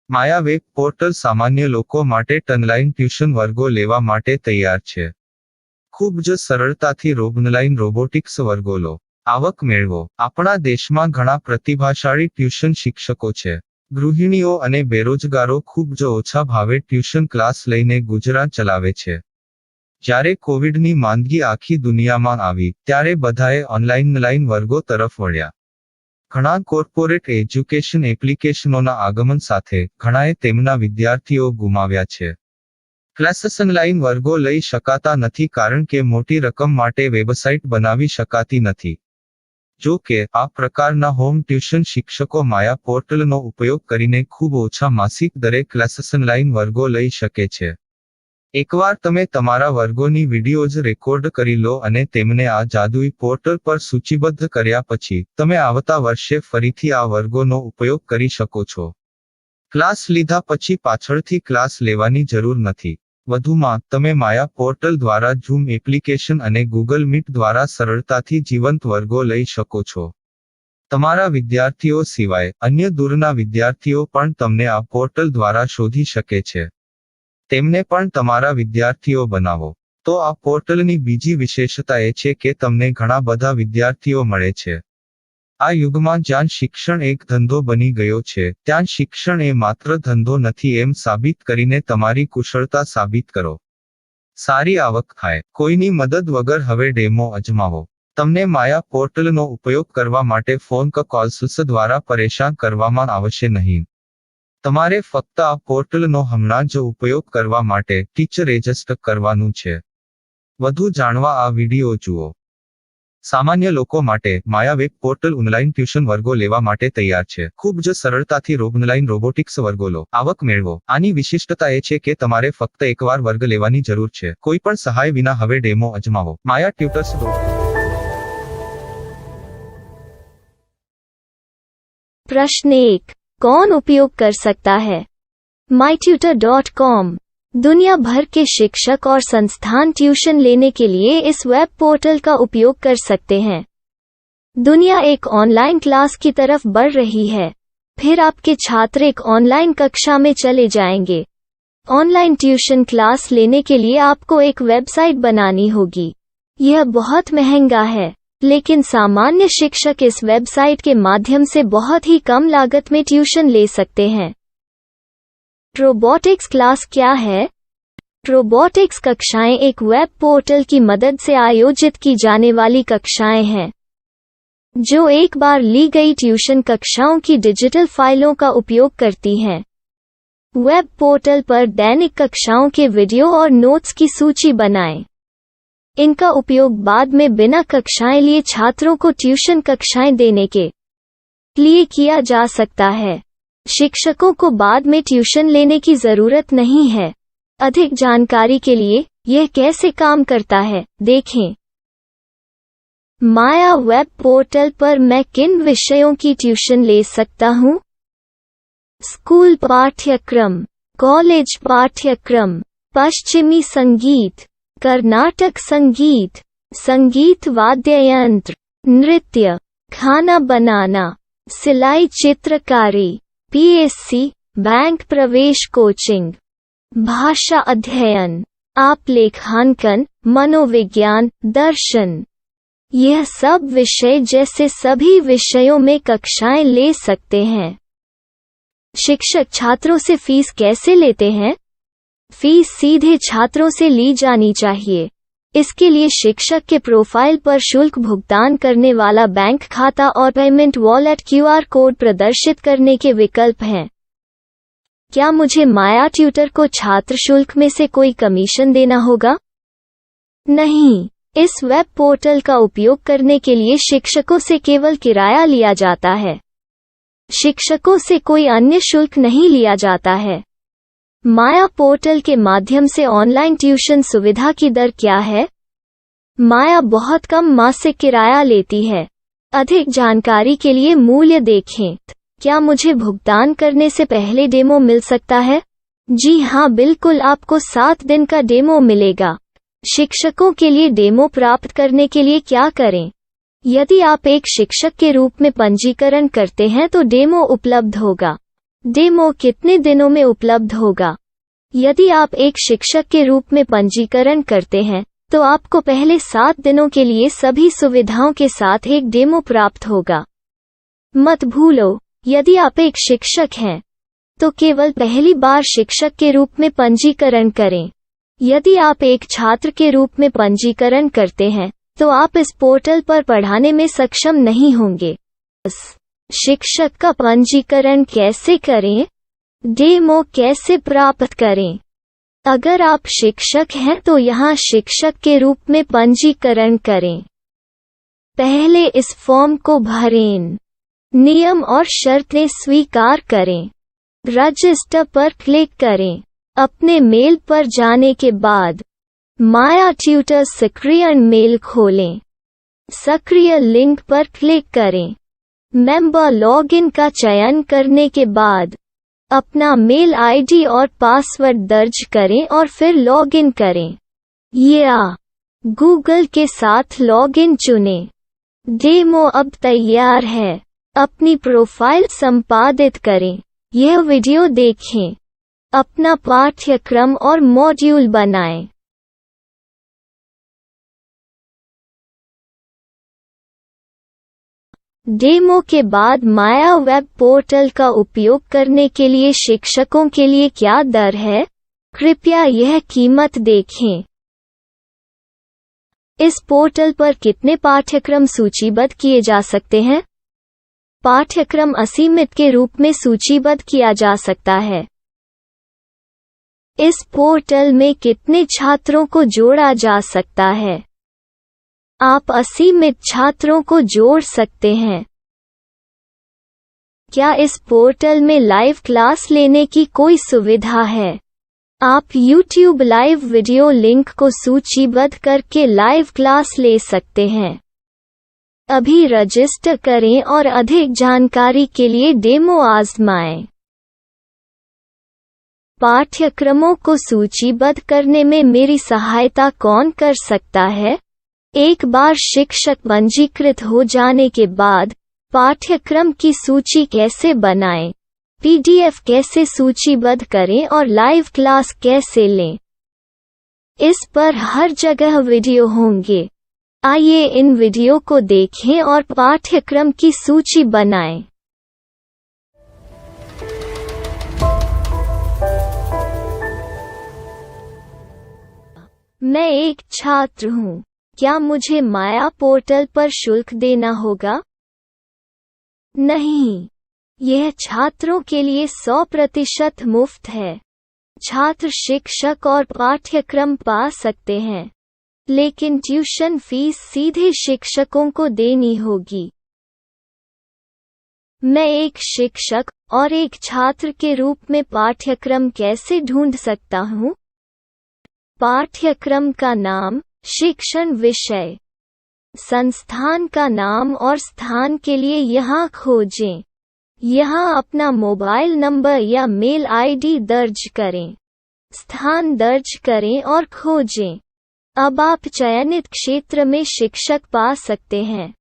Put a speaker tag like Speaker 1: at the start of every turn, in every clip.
Speaker 1: માયા web portal સામાન્ય લોકો માટે ઓનલાઈન ટ્યુશન વર્ગો લેવા માટે તૈયાર છે. ખૂબ જ સરળતાથી ઓનલાઈન રોબોટિક્સ વર્ગો લો, આવક મેળવો. આપણા દેશમાં ઘણા પ્રતિભાશાળી ટ્યુશન શિક્ષકો છે. ગૃહિણીઓ અને બેરોજગારો ખૂબ જ ઓછા ભાવે ટ્યુશન ક્લાસ લઈને ગુજરાન ચલાવે છે. જ્યારે કોવિડની માંદગી આખી દુનિયામાં આવી ત્યારે બધાએ ઓનલાઈન વર્ગો તરફ વળ્યા. ઘણા કોર્પોરેટ એજ્યુકેશન એપ્લિકેશનોના આગમન સાથે ઘણાએ તેમના વિદ્યાર્થીઓ ગુમાવ્યા છે. ક્લાસીસ ઓનલાઈન વર્ગો લઈ શકાતા નથી કારણ કે મોટી રકમ માટે વેબસાઇટ બનાવી શકાતી નથી. જો કે આ પ્રકારના હોમ ટ્યુશન શિક્ષકો માયા પોર્ટલનો ઉપયોગ કરીને ખૂબ ઓછા માસિક દરે ક્લાસીસ ઓનલાઈન વર્ગો લઈ શકે છે. એકવાર તમે તમારા વર્ગોની વિડીયોઝ રેકોર્ડ કરી લો અને તેમને આ જાદુઈ પોર્ટલ પર સૂચિબદ્ધ કર્યા પછી તમે આવતા વર્ષે ફરીથી આ વર્ગોનો ઉપયોગ કરી શકો છો. ક્લાસ લીધા પછી પાછળથી ક્લાસ લેવાની જરૂર નથી. વધુમાં તમે માયા પોર્ટલ દ્વારા ઝૂમ એપ્લિકેશન અને ગૂગલ મીટ દ્વારા સરળતાથી જીવંત વર્ગો લઈ શકો છો. તમારા વિદ્યાર્થીઓ સિવાય અન્ય દૂરના વિદ્યાર્થીઓ પણ તમને આ પોર્ટલ દ્વારા શોધી શકે છે. તેમને પણ તમારા વિદ્યાર્થીઓ બનાવો. તો આ પોર્ટલની બીજી વિશેષતા એ છે કે તમને ઘણા બધા વિદ્યાર્થીઓ મળે છે. આ યુગમાં જ્યાં શિક્ષણ એક ધંધો બની ગયો છે ત્યાં શિક્ષણ એ માત્ર ધંધો નથી એમ સાબિત કરીને તમારી કુશળતા સાબિત કરો. સારી આવક થાય. કોઈની મદદ વગર હવે ડેમો અજમાવો. તમને માયા પોર્ટલનો ઉપયોગ કરવા માટે ફોન કોલ્સ દ્વારા પરેશાન કરવામાં આવશે નહીં. તમારે ફક્ત આ પોર્ટલનો હમણાં જ ઉપયોગ કરવા માટે ટીચર રજિસ્ટર કરવાનું છે. વધુ જાણવા આ વિડિયો જુઓ. સામાન્ય લોકો માટે માયા વેબ પોર્ટલ ઓનલાઈન ટ્યુશન વર્ગો લેવા માટે તૈયાર છે. ખૂબ જ સરળતાથી ઓનલાઈન રોબોટિક્સ વર્ગો લો, આવક મેળવો. આની વિશિષ્ટતા એ છે કે તમારે ફક્ત એકવાર વર્ગ લેવાની જરૂર છે. કોઈ પણ સહાય વિના હવે ડેમો અજમાવો. માયા ટ્યુટર્સ.
Speaker 2: प्रश्न 1. कौन उपयोग कर सकता है? mytutor.com दुनिया भर के शिक्षक और संस्थान ट्यूशन लेने के लिए इस वेब पोर्टल का उपयोग कर सकते हैं. दुनिया एक ऑनलाइन क्लास की तरफ बढ़ रही है. फिर आपके छात्र एक ऑनलाइन कक्षा में चले जाएंगे. ऑनलाइन ट्यूशन क्लास लेने के लिए आपको एक वेबसाइट बनानी होगी. यह बहुत महंगा है, लेकिन सामान्य शिक्षक इस वेबसाइट के माध्यम से बहुत ही कम लागत में ट्यूशन ले सकते हैं. रोबोटिक्स क्लास क्या है? रोबोटिक्स कक्षाएं एक वेब पोर्टल की मदद से आयोजित की जाने वाली कक्षाएं हैं, जो एक बार ली गई ट्यूशन कक्षाओं की डिजिटल फाइलों का उपयोग करती हैं. वेब पोर्टल पर दैनिक कक्षाओं के वीडियो और नोट्स की सूची बनाएं. इनका उपयोग बाद में बिना कक्षाएं लिए छात्रों को ट्यूशन कक्षाएं देने के लिए किया जा सकता है. शिक्षकों को बाद में ट्यूशन लेने की जरूरत नहीं है. अधिक जानकारी के लिए यह कैसे काम करता है देखें. माया वेब पोर्टल पर मैं किन विषयों की ट्यूशन ले सकता हूँ? स्कूल पाठ्यक्रम, कॉलेज पाठ्यक्रम, पश्चिमी संगीत, कर्नाटक संगीत, संगीत वाद्य यंत्र, नृत्य, खाना बनाना, सिलाई चित्रकारी, पीएससी, बैंक प्रवेश कोचिंग, भाषा अध्ययन, आलेखांकन, मनोविज्ञान, दर्शन. यह सब विषय जैसे सभी विषयों में कक्षाएं ले सकते हैं. शिक्षक छात्रों से फीस कैसे लेते हैं? फीस सीधे छात्रों से ली जानी चाहिए. इसके लिए शिक्षक के प्रोफाइल पर शुल्क भुगतान करने वाला बैंक खाता और पेमेंट वॉलेट क्यूआर कोड प्रदर्शित करने के विकल्प हैं. क्या मुझे माया ट्यूटर को छात्र शुल्क में से कोई कमीशन देना होगा? नहीं. इस वेब पोर्टल का उपयोग करने के लिए शिक्षकों से केवल किराया लिया जाता है. शिक्षकों से कोई अन्य शुल्क नहीं लिया जाता है. माया पोर्टल के माध्यम से ऑनलाइन ट्यूशन सुविधा की दर क्या है? माया बहुत कम मासिक किराया लेती है. अधिक जानकारी के लिए मूल्य देखें. क्या मुझे भुगतान करने से पहले डेमो मिल सकता है? जी हाँ, बिल्कुल. आपको 7 दिन का डेमो मिलेगा. शिक्षकों के लिए डेमो प्राप्त करने के लिए क्या करें? यदि आप एक शिक्षक के रूप में पंजीकरण करते हैं तो डेमो उपलब्ध होगा. डेमो कितने दिनों में उपलब्ध होगा? यदि आप एक शिक्षक के रूप में पंजीकरण करते हैं, तो आपको पहले 7 दिनों के लिए सभी सुविधाओं के साथ एक डेमो प्राप्त होगा। मत भूलो, यदि आप एक शिक्षक हैं, तो केवल पहली बार शिक्षक के रूप में पंजीकरण करें। यदि आप एक छात्र के रूप में पंजीकरण करते हैं, तो आप इस पोर्टल पर पढ़ाने में सक्षम नहीं होंगे। शिक्षक का पंजीकरण कैसे करें? डेमो कैसे प्राप्त करें? अगर आप शिक्षक हैं तो यहाँ शिक्षक के रूप में पंजीकरण करें। पहले इस फॉर्म को भरें। नियम और शर्तें स्वीकार करें। रजिस्टर पर क्लिक करें। अपने मेल पर जाने के बाद माया ट्यूटर सक्रिय मेल खोलें। सक्रिय लिंक पर क्लिक करें। मेंबर लॉगिन का चयन करने के बाद अपना मेल आईडी और पासवर्ड दर्ज करें और फिर लॉगिन करें या गूगल के साथ लॉगिन चुनें। डेमो अब तैयार है। अपनी प्रोफाइल संपादित करें। यह वीडियो देखें। अपना पाठ्यक्रम और मॉड्यूल बनाएं। डेमो के बाद माया वेब पोर्टल का उपयोग करने के लिए शिक्षकों के लिए क्या दर है? कृपया यह कीमत देखें। इस पोर्टल पर कितने पाठ्यक्रम सूचीबद्ध किए जा सकते हैं? पाठ्यक्रम असीमित के रूप में सूचीबद्ध किया जा सकता है। इस पोर्टल में कितने छात्रों को जोड़ा जा सकता है? आप असीमित छात्रों को जोड़ सकते हैं। क्या इस पोर्टल में लाइव क्लास लेने की कोई सुविधा है? आप YouTube लाइव वीडियो लिंक को सूचीबद्ध करके लाइव क्लास ले सकते हैं। अभी रजिस्टर करें और अधिक जानकारी के लिए डेमो आजमाएं। पाठ्यक्रमों को सूचीबद्ध करने में मेरी सहायता कौन कर सकता है? एक बार शिक्षक पंजीकृत हो जाने के बाद पाठ्यक्रम की सूची कैसे बनाएं, PDF कैसे सूचीबद्ध करें और लाइव क्लास कैसे लें, इस पर हर जगह वीडियो होंगे। आइए इन वीडियो को देखें और पाठ्यक्रम की सूची बनाएं। मैं एक छात्र हूँ। क्या मुझे माया पोर्टल पर शुल्क देना होगा? नहीं, यह छात्रों के लिए 100% मुफ्त है। छात्र शिक्षक और पाठ्यक्रम पा सकते हैं, लेकिन ट्यूशन फीस सीधे शिक्षकों को देनी होगी। मैं एक शिक्षक और एक छात्र के रूप में पाठ्यक्रम कैसे ढूंढ सकता हूँ? पाठ्यक्रम का नाम, शिक्षण विषय, संस्थान का नाम और स्थान के लिए यहाँ खोजें। यहाँ अपना मोबाइल नंबर या मेल आईडी दर्ज करें। स्थान दर्ज करें और खोजें। अब आप चयनित क्षेत्र में शिक्षक पा सकते हैं।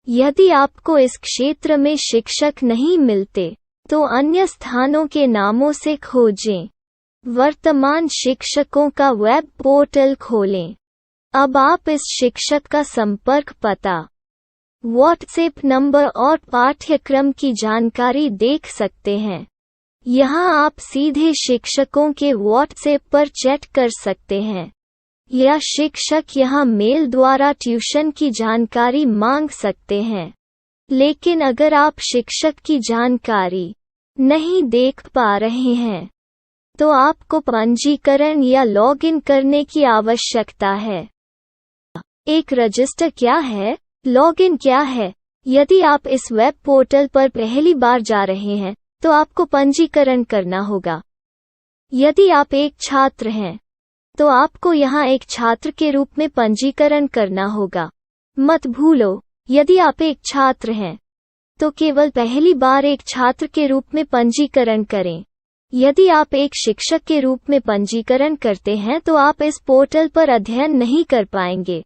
Speaker 2: यदि आपको इस क्षेत्र में शिक्षक नहीं मिलते, तो अन्य स्थानों के नामों से खोजें। वर्तमान शिक्षकों का वेब पोर्टल खोलें। अब आप इस शिक्षक का संपर्क पता, व्हाट्सएप नंबर और पाठ्यक्रम की जानकारी देख सकते हैं। यहाँ आप सीधे शिक्षकों के व्हाट्सएप पर चैट कर सकते हैं, या शिक्षक यहाँ मेल द्वारा ट्यूशन की जानकारी मांग सकते हैं। लेकिन अगर आप शिक्षक की जानकारी नहीं देख पा रहे हैं, तो आपको पंजीकरण या लॉगिन करने की आवश्यकता है। एक रजिस्टर क्या है? लॉगिन क्या है? यदि आप इस वेब पोर्टल पर पहली बार जा रहे हैं, तो आपको पंजीकरण करना होगा। यदि आप एक छात्र हैं, तो आपको यहाँ एक छात्र के रूप में पंजीकरण करना होगा। मत भूलो, यदि आप एक छात्र हैं, तो केवल पहली बार एक छात्र के रूप में पंजीकरण करें। यदि आप एक शिक्षक के रूप में पंजीकरण करते हैं तो आप इस पोर्टल पर अध्ययन नहीं कर पाएंगे।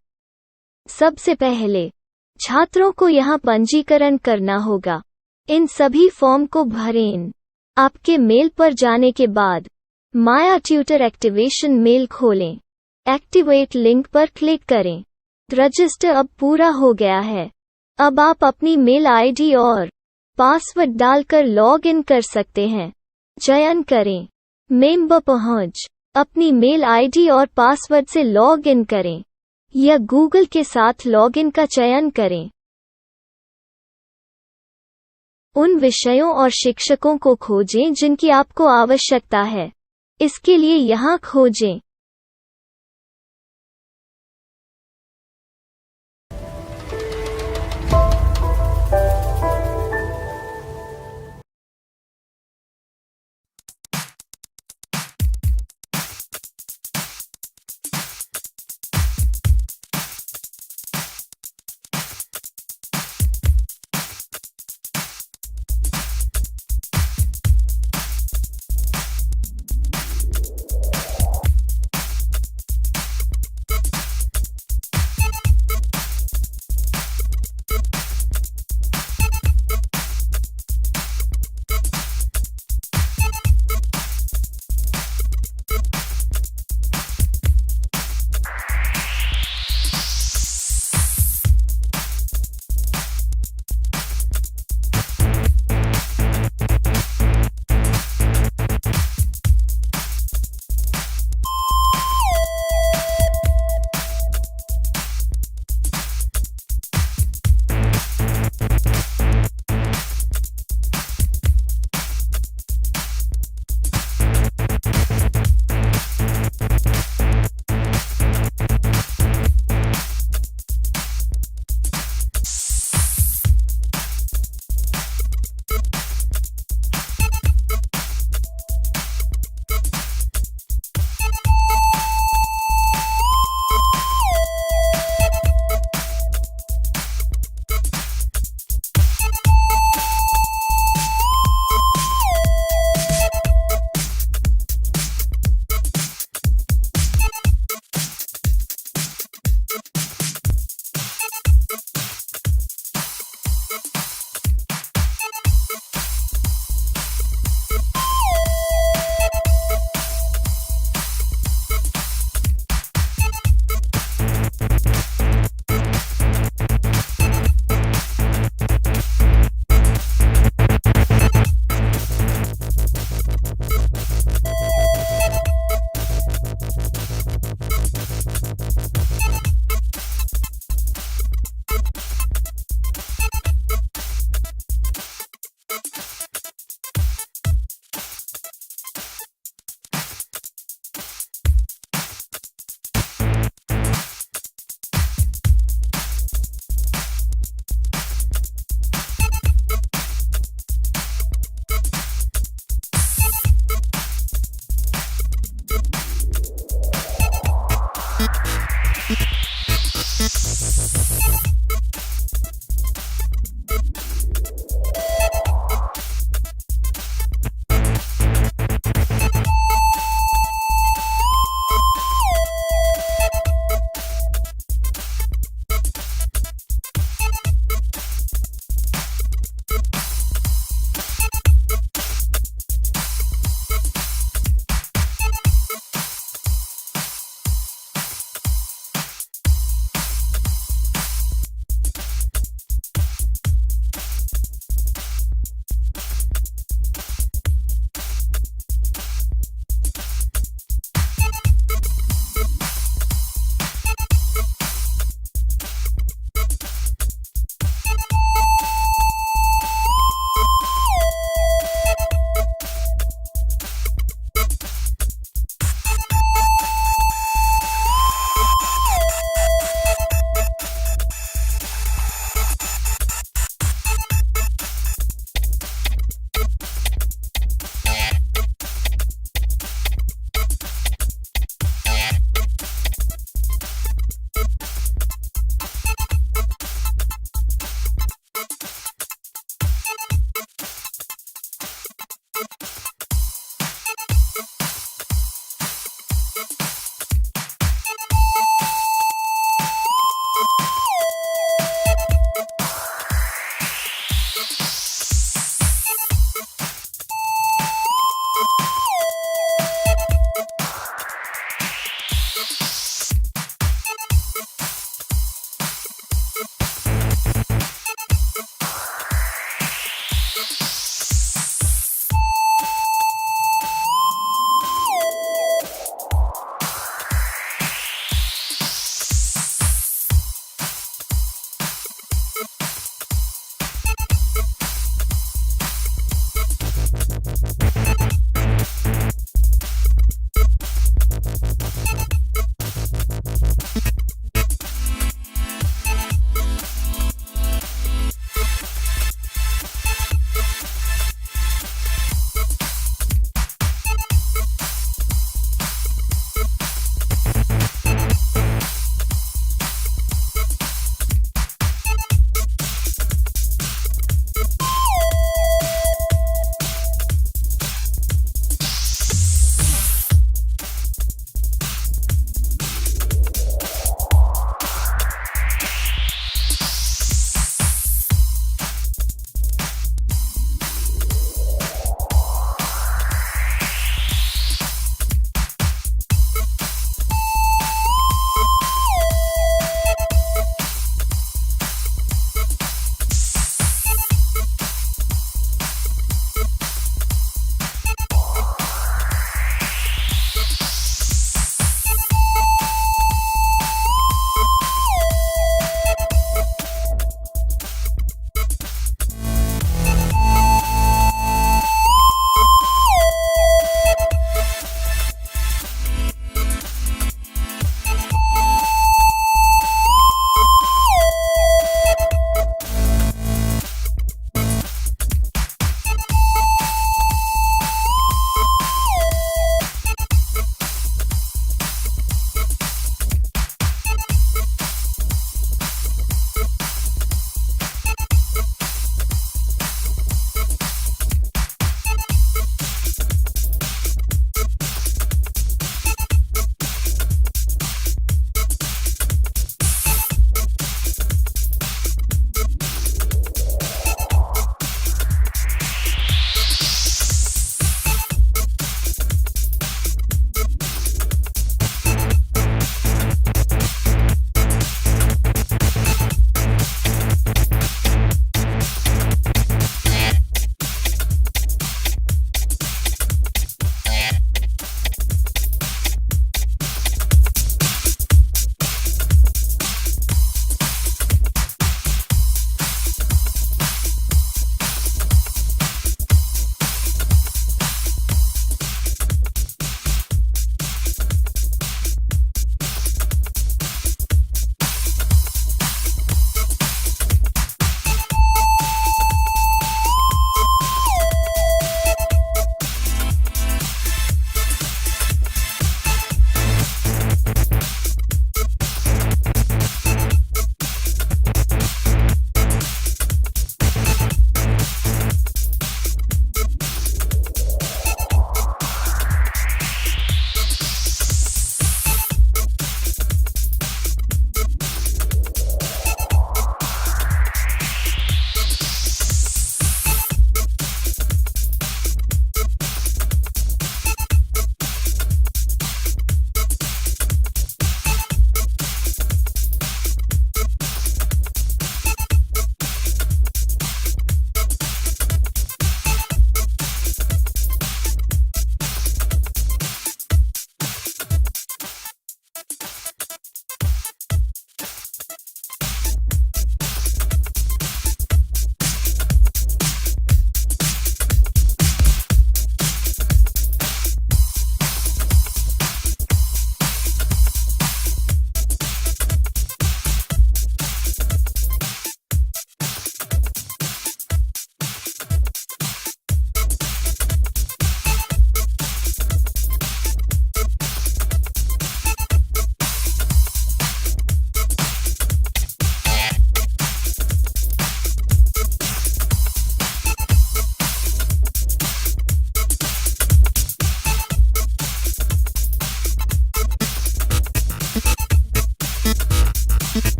Speaker 2: सबसे पहले छात्रों को यहाँ पंजीकरण करना होगा। इन सभी फॉर्म को भरें। आपके मेल पर जाने के बाद माया ट्यूटर एक्टिवेशन मेल खोलें। एक्टिवेट लिंक पर क्लिक करें। रजिस्टर अब पूरा हो गया है। अब आप अपनी मेल आईडी और पासवर्ड डालकर लॉग इन कर सकते हैं। चयन करें मेंबर पहुंच। अपनी मेल आईडी और पासवर्ड से लॉग इन करें या गूगल के साथ लॉग इन का चयन करें। उन विषयों और शिक्षकों को खोजें जिनकी आपको आवश्यकता है। इसके लिए यहाँ खोजें।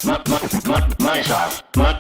Speaker 3: My style. My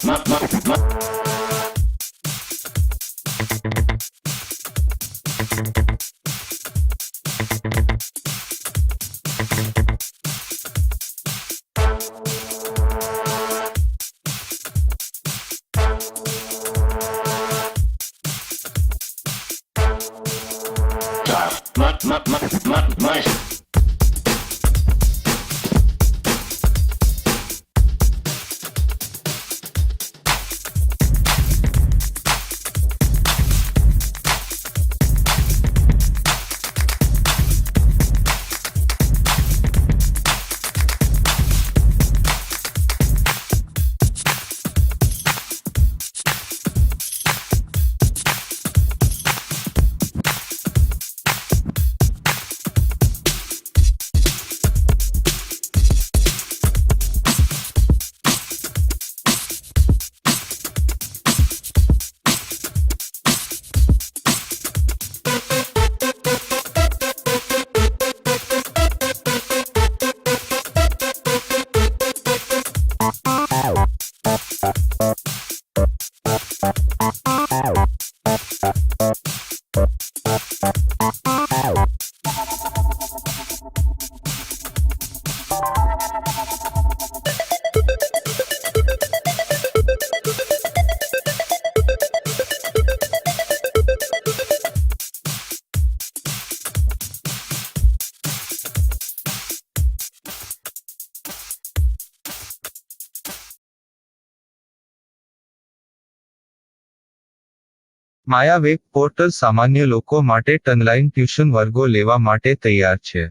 Speaker 1: Maya web portal સામાન્ય લોકો માટે ઓનલાઈન ટ્યુશન વર્ગો લેવા માટે તૈયાર છે.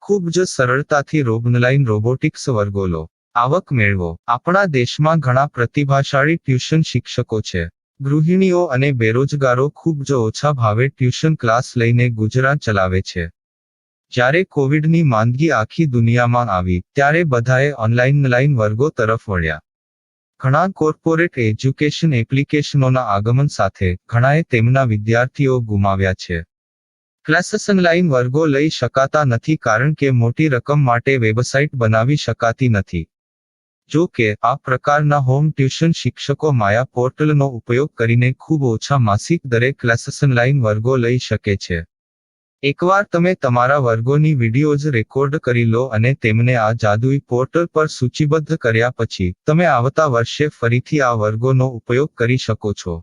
Speaker 1: ખૂબ જ સરળતાથી ઓનલાઈન રોબોટિક્સ વર્ગો લો. આવક મેળવો. આપણા દેશમાં ઘણા પ્રતિભાશાળી ટ્યુશન શિક્ષકો છે. ગૃહિણીઓ અને બેરોજગારો ખૂબ જ ઓછા ભાવે ટ્યુશન ક્લાસ લઈને ગુજરાન ચલાવે છે. જ્યારે કોવિડની માંદગી આખી દુનિયામાં આવી ત્યારે બધાએ ઓનલાઈન વર્ગો તરફ વળ્યા. ઘણા કોર્પોરેટ એજ્યુકેશન એપ્લિકેશનોના આગમન સાથે ઘણાએ તેમના વિદ્યાર્થીઓ ગુમાવ્યા છે. ક્લાસીસ ઓનલાઈન વર્ગો લઈ શકાતા નથી કારણ કે મોટી રકમ માટે વેબસાઇટ બનાવી શકાતી નથી. જો કે આ પ્રકારના હોમ ટ્યુશન શિક્ષકો માયા પોર્ટલનો ઉપયોગ કરીને ખૂબ ઓછા માસિક દરે ક્લાસીસ ઓનલાઈન વર્ગો લઈ શકે છે. એકવાર તમે તમારા વર્ગોની વિડીયોઝ રેકોર્ડ કરી લો અને તેમને આ જાદુઈ પોર્ટલ પર સૂચિબદ્ધ કર્યા પછી તમે આવતા વર્ષે ફરીથી આ વર્ગોનો ઉપયોગ કરી શકો છો.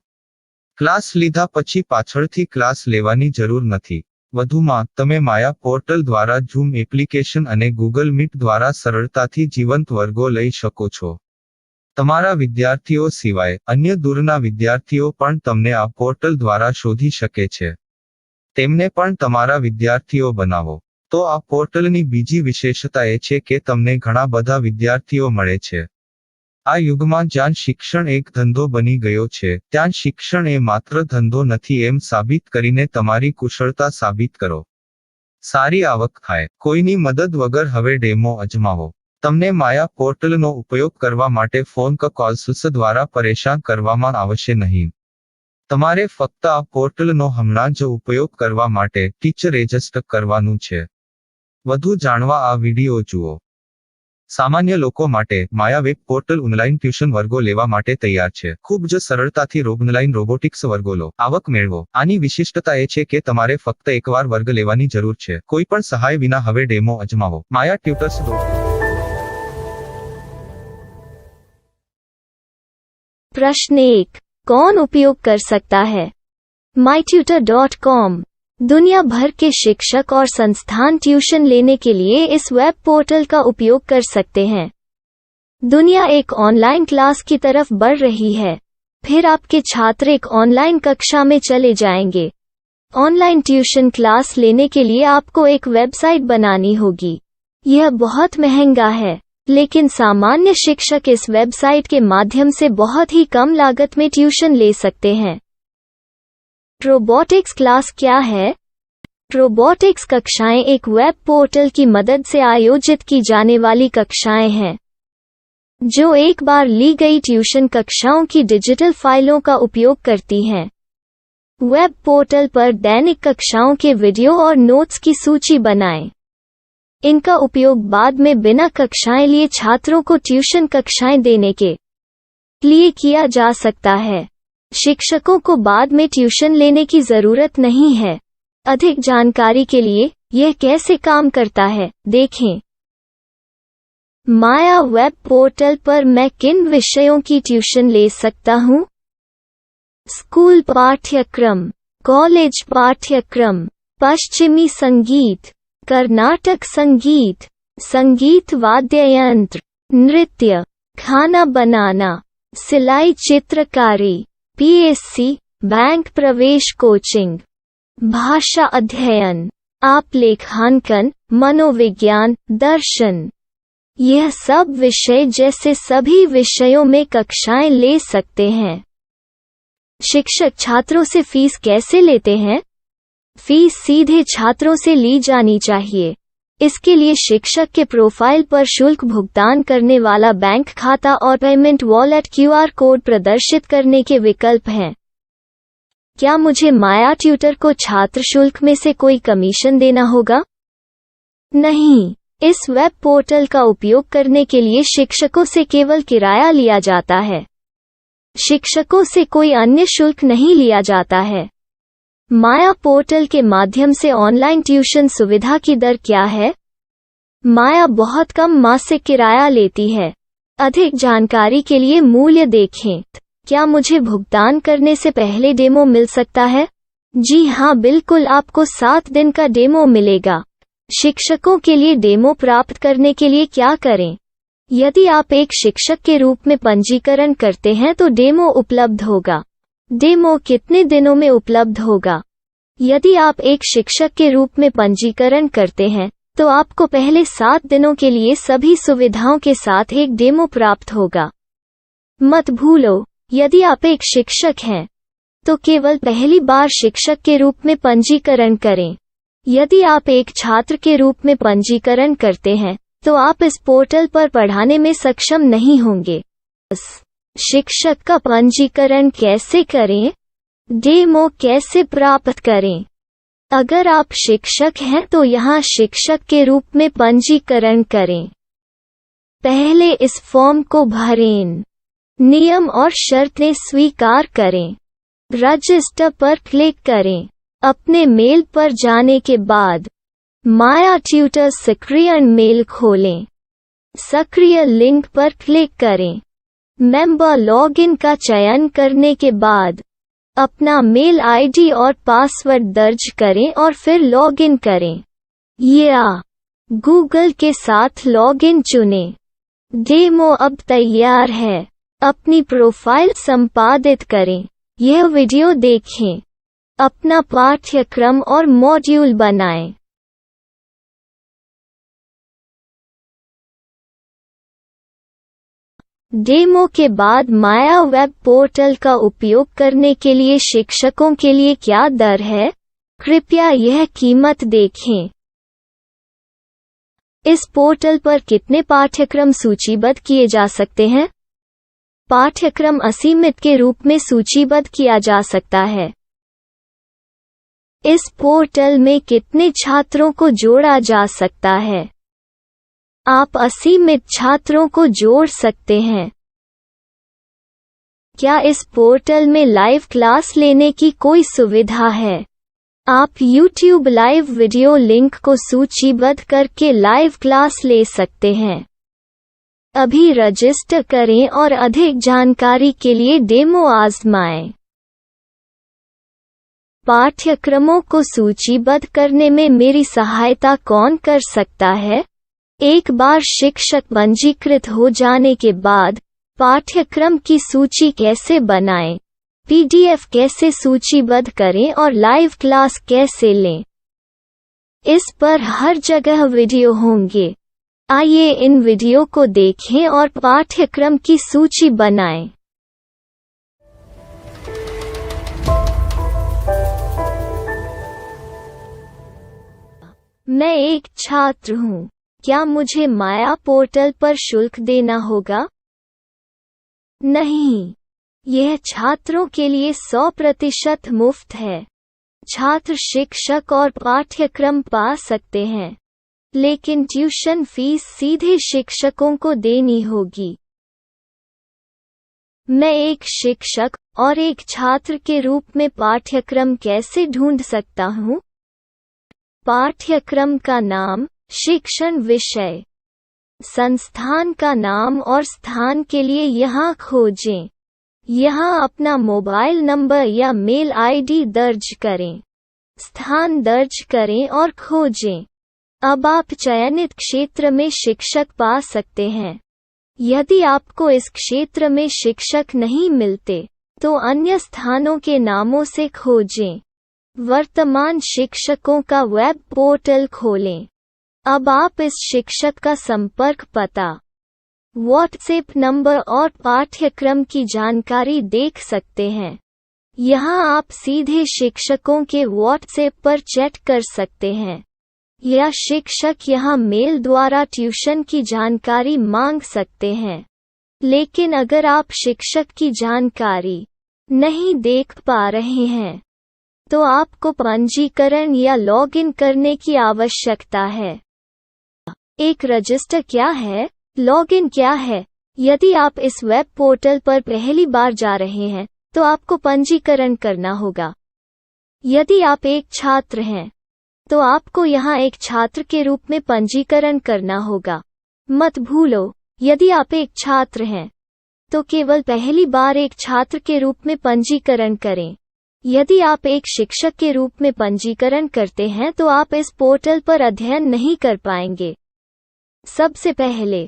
Speaker 1: ક્લાસ લીધા પછી પાછળથી ક્લાસ લેવાની જરૂર નથી. વધુમાં તમે માયા પોર્ટલ દ્વારા ઝૂમ એપ્લિકેશન અને ગૂગલ મીટ દ્વારા સરળતાથી જીવંત વર્ગો લઈ શકો છો. તમારા વિદ્યાર્થીઓ સિવાય અન્ય દૂરના વિદ્યાર્થીઓ પણ તમને આ પોર્ટલ દ્વારા શોધી શકે છે. તેમને પણ તમારા વિદ્યાર્થીઓ બનાવો. તો આ પોર્ટલની બીજી વિશેષતા એ છે કે તમને ઘણા બધા વિદ્યાર્થીઓ મળે છે. આ યુગમાં જ્યાં શિક્ષણ એક ધંધો બની ગયો છે ત્યાં શિક્ષણ એ માત્ર ધંધો નથી એમ સાબિત કરીને તમારી કુશળતા સાબિત કરો. સારી આવક થાય. કોઈની મદદ વગર હવે ડેમો અજમાવો. તમને માયા પોર્ટલનો ઉપયોગ કરવા માટે ફોન કોલ્સ દ્વારા પરેશાન કરવામાં આવશે નહીં. તમારે ફક્ત આ પોર્ટલનો હમણાં જ ઉપયોગ કરવા માટે ટીચર રજિસ્ટર કરવાનું છે. વધુ જાણવા આ વિડિયો જુઓ. સામાન્ય લોકો માટે માયા વેબ પોર્ટલ ઓનલાઈન ટ્યુશન વર્ગો લેવા માટે તૈયાર છે. ખૂબ જ સરળતાથી ઓનલાઈન રોબોટિક્સ વર્ગો લો. આવક મેળવો. આની વિશિષ્ટતા એ છે કે તમારે ફક્ત એકવાર વર્ગ લેવાની જરૂર છે. કોઈ પણ સહાય વિના હવે ડેમો અજમાવો. માયા ટ્યુટર્સ.
Speaker 2: प्रश्न 1. कौन उपयोग कर सकता है? mytutor.com दुनिया भर के शिक्षक और संस्थान ट्यूशन लेने के लिए इस वेब पोर्टल का उपयोग कर सकते हैं. दुनिया एक ऑनलाइन क्लास की तरफ बढ़ रही है. फिर आपके छात्र एक ऑनलाइन कक्षा में चले जाएंगे. ऑनलाइन ट्यूशन क्लास लेने के लिए आपको एक वेबसाइट बनानी होगी. यह बहुत महंगा है, लेकिन सामान्य शिक्षक इस वेबसाइट के माध्यम से बहुत ही कम लागत में ट्यूशन ले सकते हैं. रोबोटिक्स क्लास क्या है? रोबोटिक्स कक्षाएं एक वेब पोर्टल की मदद से आयोजित की जाने वाली कक्षाएं हैं, जो एक बार ली गई ट्यूशन कक्षाओं की डिजिटल फाइलों का उपयोग करती हैं. वेब पोर्टल पर दैनिक कक्षाओं के वीडियो और नोट्स की सूची बनाएं. इनका उपयोग बाद में बिना कक्षाएं लिए छात्रों को ट्यूशन कक्षाएं देने के लिए किया जा सकता है। शिक्षकों को बाद में ट्यूशन लेने की जरूरत नहीं है। अधिक जानकारी के लिए यह कैसे काम करता है, देखें। माया वेब पोर्टल पर मैं किन विषयों की ट्यूशन ले सकता हूँ? स्कूल पाठ्यक्रम, कॉलेज पाठ्यक्रम, पश्चिमी संगीत, कर्नाटक संगीत, संगीत वाद्य यंत्र, नृत्य, खाना बनाना, सिलाई चित्रकारी, पीएससी, बैंक प्रवेश कोचिंग, भाषा अध्ययन, आप लेखांकन, मनोविज्ञान, दर्शन। यह सब विषय जैसे सभी विषयों में कक्षाएं ले सकते हैं। शिक्षक छात्रों से फीस कैसे लेते हैं? फीस सीधे छात्रों से ली जानी चाहिए। इसके लिए शिक्षक के प्रोफाइल पर शुल्क भुगतान करने वाला बैंक खाता और पेमेंट वॉलेट क्यूआर कोड प्रदर्शित करने के विकल्प हैं। क्या मुझे माया ट्यूटर को छात्र शुल्क में से कोई कमीशन देना होगा? नहीं, इस वेब पोर्टल का उपयोग करने के लिए शिक्षकों से केवल किराया लिया जाता है। शिक्षकों से कोई अन्य शुल्क नहीं लिया जाता है। माया पोर्टल के माध्यम से ऑनलाइन ट्यूशन सुविधा की दर क्या है? माया बहुत कम मासिक किराया लेती है। अधिक जानकारी के लिए मूल्य देखें। क्या मुझे भुगतान करने से पहले डेमो मिल सकता है? जी हाँ, बिल्कुल, आपको 7 दिन का डेमो मिलेगा। शिक्षकों के लिए डेमो प्राप्त करने के लिए क्या करें? यदि आप एक शिक्षक के रूप में पंजीकरण करते हैं तो डेमो उपलब्ध होगा। डेमो कितने दिनों में उपलब्ध होगा? यदि आप एक शिक्षक के रूप में पंजीकरण करते हैं तो आपको पहले 7 दिनों के लिए सभी सुविधाओं के साथ एक डेमो प्राप्त होगा। मत भूलो, यदि आप एक शिक्षक हैं तो केवल पहली बार शिक्षक के रूप में पंजीकरण करें। यदि आप एक छात्र के रूप में पंजीकरण करते हैं तो आप इस पोर्टल पर पढ़ाने में सक्षम नहीं होंगे। शिक्षक का पंजीकरण कैसे करें? डेमो कैसे प्राप्त करें? अगर आप शिक्षक हैं तो यहाँ शिक्षक के रूप में पंजीकरण करें। पहले इस फॉर्म को भरें। नियम और शर्तें स्वीकार करें। रजिस्टर पर क्लिक करें। अपने मेल पर जाने के बाद माया ट्यूटर सक्रिय मेल खोलें। सक्रिय लिंक पर क्लिक करें। मेंबर लॉगिन का चयन करने के बाद अपना मेल आईडी और पासवर्ड दर्ज करें और फिर लॉगिन करें या गूगल के साथ लॉगिन चुनें। डेमो अब तैयार है। अपनी प्रोफाइल संपादित करें। यह वीडियो देखें। अपना पाठ्यक्रम और मॉड्यूल बनाएं। डेमो के बाद माया वेब पोर्टल का उपयोग करने के लिए शिक्षकों के लिए क्या दर है? कृपया यह कीमत देखें। इस पोर्टल पर कितने पाठ्यक्रम सूचीबद्ध किए जा सकते हैं? पाठ्यक्रम असीमित के रूप में सूचीबद्ध किया जा सकता है। इस पोर्टल में कितने छात्रों को जोड़ा जा सकता है? आप असीमित छात्रों को जोड़ सकते हैं। क्या इस पोर्टल में लाइव क्लास लेने की कोई सुविधा है? आप YouTube लाइव वीडियो लिंक को सूचीबद्ध करके लाइव क्लास ले सकते हैं। अभी रजिस्टर करें और अधिक जानकारी के लिए डेमो आजमाएं। पाठ्यक्रमों को सूचीबद्ध करने में मेरी सहायता कौन कर सकता है? एक बार शिक्षक पंजीकृत हो जाने के बाद पाठ्यक्रम की सूची कैसे बनाएं, PDF कैसे सूचीबद्ध करें और लाइव क्लास कैसे लें, इस पर हर जगह वीडियो होंगे। आइए इन वीडियो को देखें और पाठ्यक्रम की सूची बनाएं। मैं एक छात्र हूँ। क्या मुझे माया पोर्टल पर शुल्क देना होगा? नहीं, यह छात्रों के लिए 100% मुफ्त है। छात्र शिक्षक और पाठ्यक्रम पा सकते हैं। लेकिन ट्यूशन फीस सीधे शिक्षकों को देनी होगी। मैं एक शिक्षक और एक छात्र के रूप में पाठ्यक्रम कैसे ढूंढ सकता हूँ? पाठ्यक्रम का नाम, शिक्षण विषय, संस्थान का नाम और स्थान के लिए यहाँ खोजें। यहाँ अपना मोबाइल नंबर या मेल आईडी दर्ज करें। स्थान दर्ज करें और खोजें। अब आप चयनित क्षेत्र में शिक्षक पा सकते हैं। यदि आपको इस क्षेत्र में शिक्षक नहीं मिलते, तो अन्य स्थानों के नामों से खोजें। वर्तमान शिक्षकों का वेब पोर्टल खोलें। अब आप इस शिक्षक का संपर्क पता, व्हाट्सएप नंबर और पाठ्यक्रम की जानकारी देख सकते हैं। यहाँ आप सीधे शिक्षकों के व्हाट्सएप पर चैट कर सकते हैं, या शिक्षक यहाँ मेल द्वारा ट्यूशन की जानकारी मांग सकते हैं। लेकिन अगर आप शिक्षक की जानकारी नहीं देख पा रहे हैं, तो आपको पंजीकरण या लॉगिन करने की आवश्यकता है। एक रजिस्टर क्या है? लॉगिन क्या है? यदि आप इस वेब पोर्टल पर पहली बार जा रहे हैं, तो आपको पंजीकरण करना होगा। यदि आप एक छात्र हैं, तो आपको यहाँ एक छात्र के रूप में पंजीकरण करना होगा। मत भूलो, यदि आप एक छात्र हैं, तो केवल पहली बार एक छात्र के रूप में पंजीकरण करें। यदि आप एक शिक्षक के रूप में पंजीकरण करते हैं, तो आप इस पोर्टल पर अध्ययन नहीं कर पाएंगे। सबसे पहले,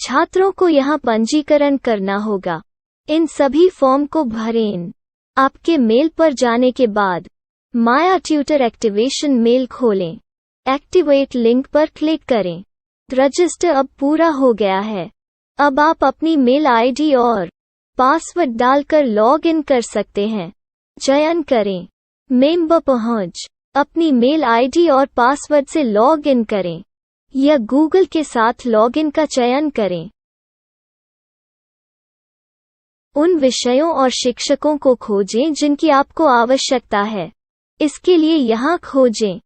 Speaker 2: छात्रों को यहाँ पंजीकरण करना होगा। इन सभी फॉर्म को भरें। आपके मेल पर जाने के बाद माया ट्यूटर एक्टिवेशन मेल खोलें। एक्टिवेट लिंक पर क्लिक करें। रजिस्टर अब पूरा हो गया है। अब आप अपनी मेल आईडी और पासवर्ड डालकर लॉग इन कर सकते हैं। चयन करें मेंबर पहुंच। अपनी मेल आईडी और पासवर्ड से लॉग इन करें, या गूगल के साथ लॉगिन का चयन करें। उन विषयों और शिक्षकों को खोजें जिनकी आपको आवश्यकता है। इसके लिए यहाँ खोजें।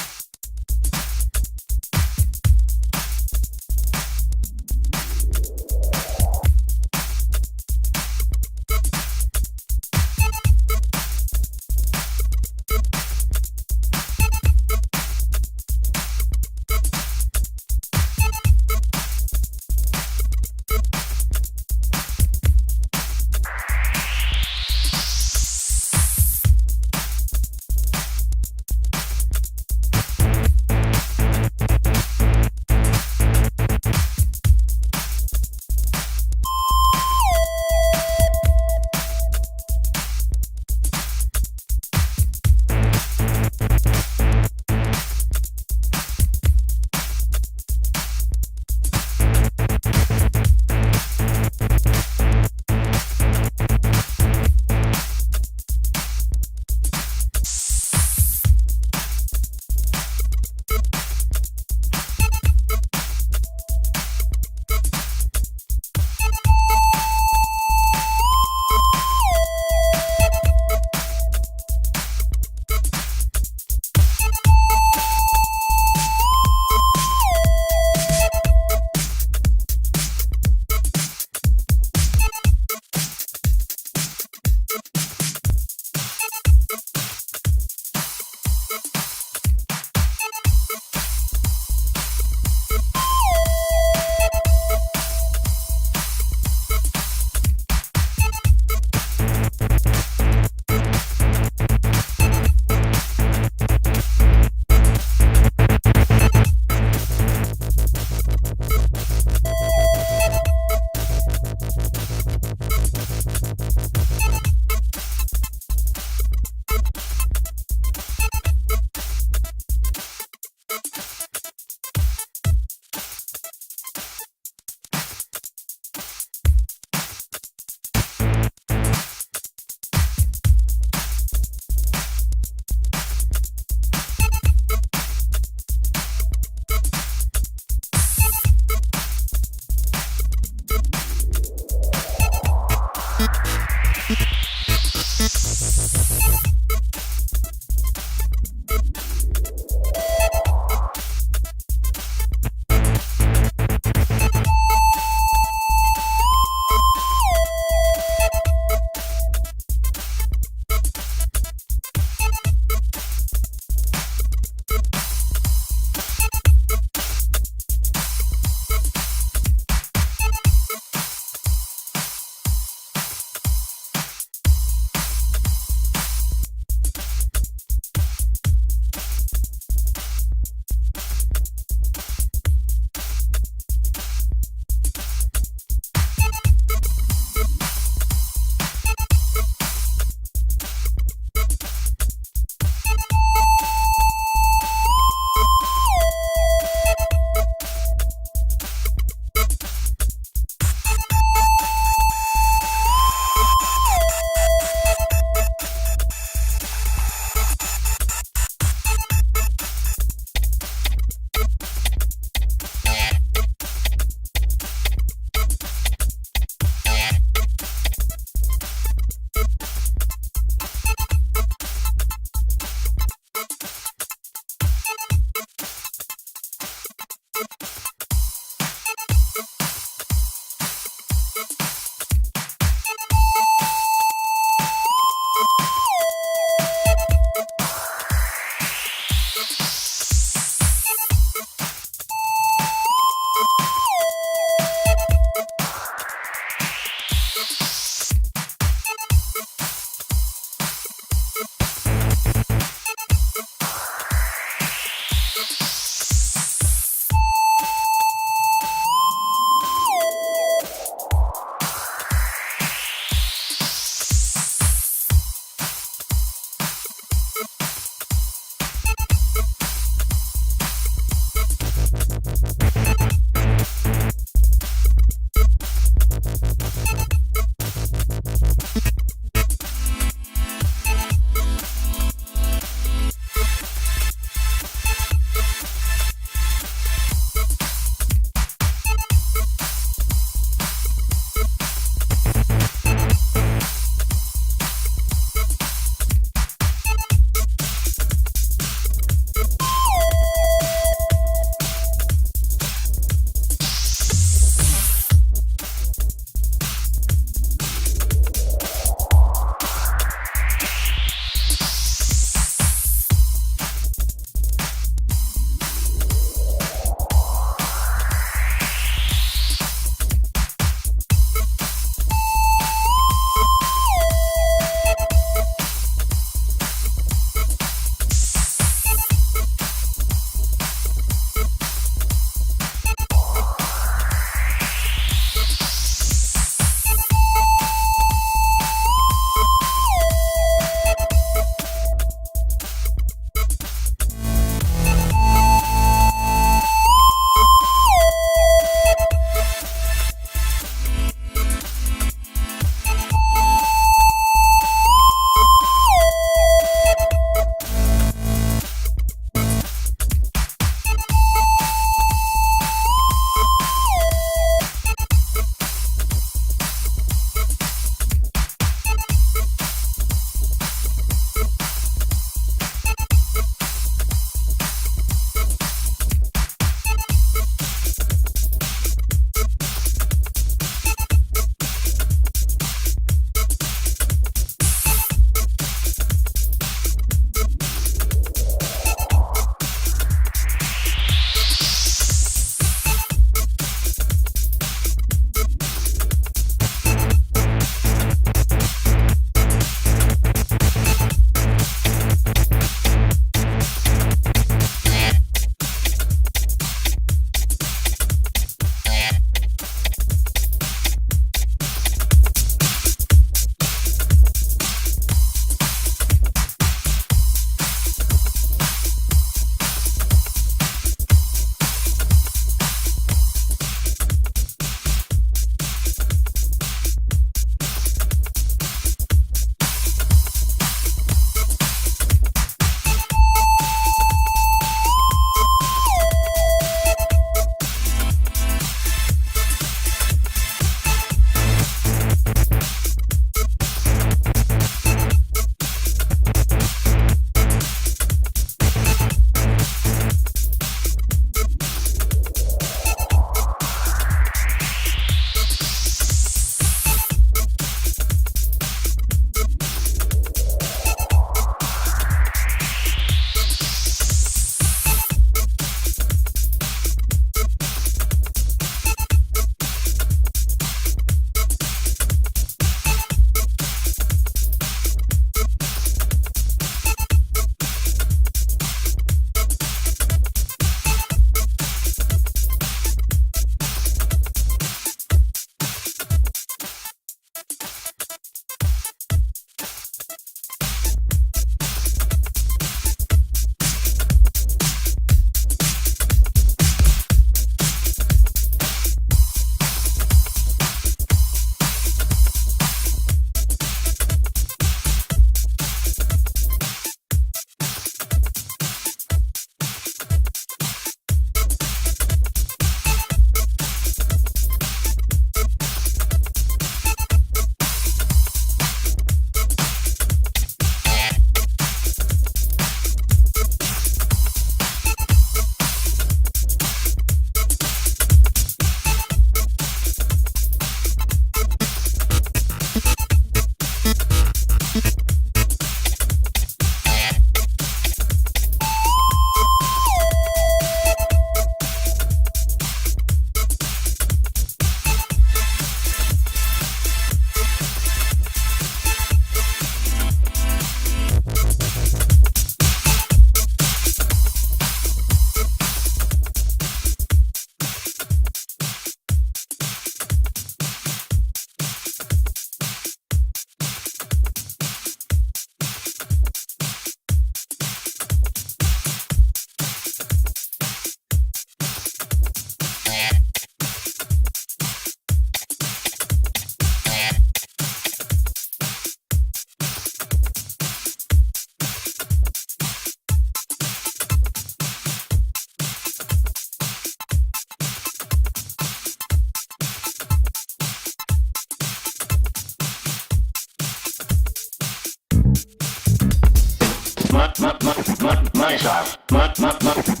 Speaker 3: my style. My style.